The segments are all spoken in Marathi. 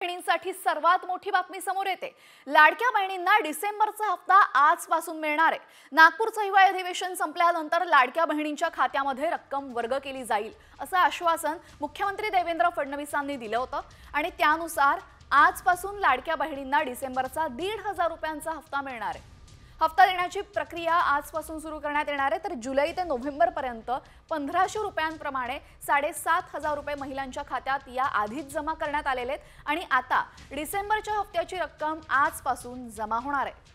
बहिणींसाठी सर्वात मोठी बातमी समोर येते। लाडक्या बहिणींना डिसेंबरचा हप्ता आजपासून मिळणार आहे। नागपूरचं हिवाळी अधिवेशन संपल्यानंतर लाडक्या बहिणींच्या खात्यामध्ये रक्कम वर्ग केली जाईल असं आश्वासन मुख्यमंत्री देवेंद्र फडणवीसांनी दिलं होतं आणि त्यानुसार आजपासून लाडक्या बहिणींना डिसेंबरचा 1,500 रुपयांचा हप्ता मिळणार आहे। हप्ता देण्याची प्रक्रिया आजपासून सुरू करण्यात येणार आहे, तर जुलै ते नोव्हेंबर पर्यंत 1,500 रुपयांप्रमाणे 7,500 रुपये महिलांच्या खात्यात या आधीच जमा करण्यात आलेले आहेत आणि आता डिसेंबरच्या हप्त्याची रक्कम आजपासून जमा होणार आहे।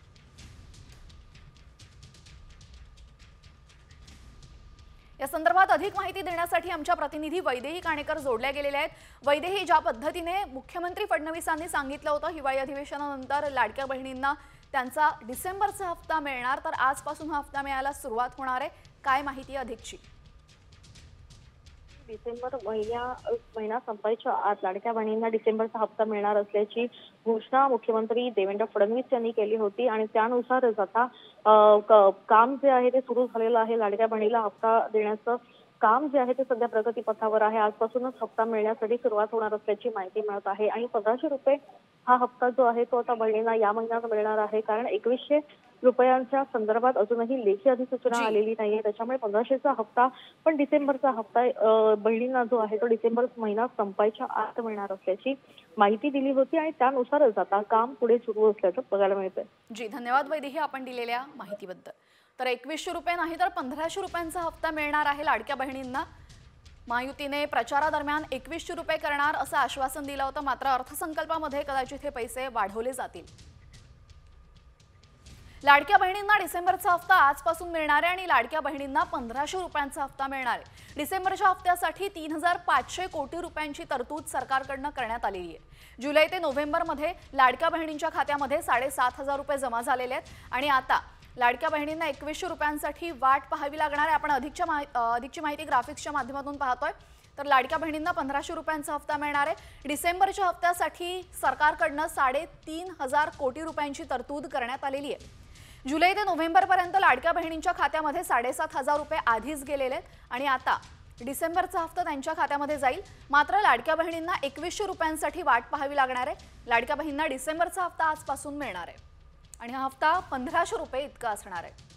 या संदर्भात अधिक माहिती देण्यासाठी आमच्या प्रतिनिधी वैदेही काणेकर जोडल्या गेलेले आहेत। वैदेही, ज्या पद्धतीने मुख्यमंत्री फडणवीसांनी सांगितलं होतं हिवाळी अधिवेशनानंतर लाडक्या बहिणींना त्यांचा डिसेंबरचा हप्ता मिळणार, तर आजपासून हा हप्ता मिळायला सुरुवात होणार आहे। काय माहिती अधिकची? डिसेंबर महिना संपायच्या आत लाडक्या बहिणींना डिसेंबरचा हप्ता मिळणार असल्याची घोषणा मुख्यमंत्री देवेंद्र फडणवीस यांनी केली होती आणि त्यानुसारच आता काम जे आहे ते सुरू झालेलं आहे। लाडक्या बहिणीला हप्ता देण्याचं काम जे आहे ते सध्या प्रगतीपथावर आहे। आजपासूनच हप्ता मिळण्यासाठी सुरुवात होणार असल्याची माहिती मिळत आहे आणि 1,500 रुपये हा हप्ता जो आहे तो आता बहिणींना या महिन्यात मिळणार आहे, कारण 2,100 रुपयांच्या संदर्भात अजूनही लेखी अधिसूचना आलेली नाहीये। त्याच्यामुळे 1,500चा हप्ता पण डिसेंबरचा हप्ता बहिणींना जो आहे तो डिसेंबर महिना संपायच्या आत मिळणार असल्याची माहिती दिली होती आणि त्यानुसारच आता काम पुढे सुरू असल्याचं बघायला मिळतंय। जी, धन्यवाद वैदेही आपण दिलेल्या माहितीबद्दल। तर 2,100 रुपये नाही तर 1,500 रुपयांचा हप्ता मिळणार आहे लाडक्या बहिणींना। महायुतीने प्रचारादरम्यान 2,100 रुपये करणार असं आश्वासन दिलं होतं, मात्र अर्थसंकल्पामध्ये कदाचित हे पैसे वाढवले जातील। लाडक्या बहिणींना डिसेंबरचा हप्ता आजपासून मिळणार आहे आणि लाडक्या बहिणींना 1,500 रुपयांचा हप्ता मिळणार आहे। डिसेंबरच्या हप्त्यासाठी 3,500 कोटी रुपयांची तरतूद सरकारकडून करण्यात आलेली आहे। जुलै ते नोव्हेंबरमध्ये लाडक्या बहिणींच्या खात्यामध्ये 7,500 रुपये जमा झालेले आहेत आणि आता लाडक्या बहिणींना 2,100 रुपयांसाठी वाट पाहावी लागणार आहे। आपण अधिकची माहिती ग्राफिक्सच्या माध्यमातून पाहतोय। तर लाडक्या बहिणींना 1,500 रुपयांचा हप्ता मिळणार आहे। डिसेंबरच्या हप्त्यासाठी सरकारकडून 3,500 कोटी रुपयांची तरतूद करण्यात आलेली आहे। जुलै ते नोव्हेंबर पर्यंत लाडक्या बहिणींच्या खात्यामध्ये 7,500 रुपये आधीच गेलेले आहेत आणि आता डिसेंबरचा हप्ता त्यांच्या खात्यामध्ये जाईल। मात्र लाडक्या बहिणींना 2,100 रुपयांसाठी वाट पाहावी लागणार आहे। लाडक्या बहिणींना डिसेंबरचा हप्ता आजपासून मिळणार आहे आणि हा हप्ता 1,500 रुपये इतका असणार आहे।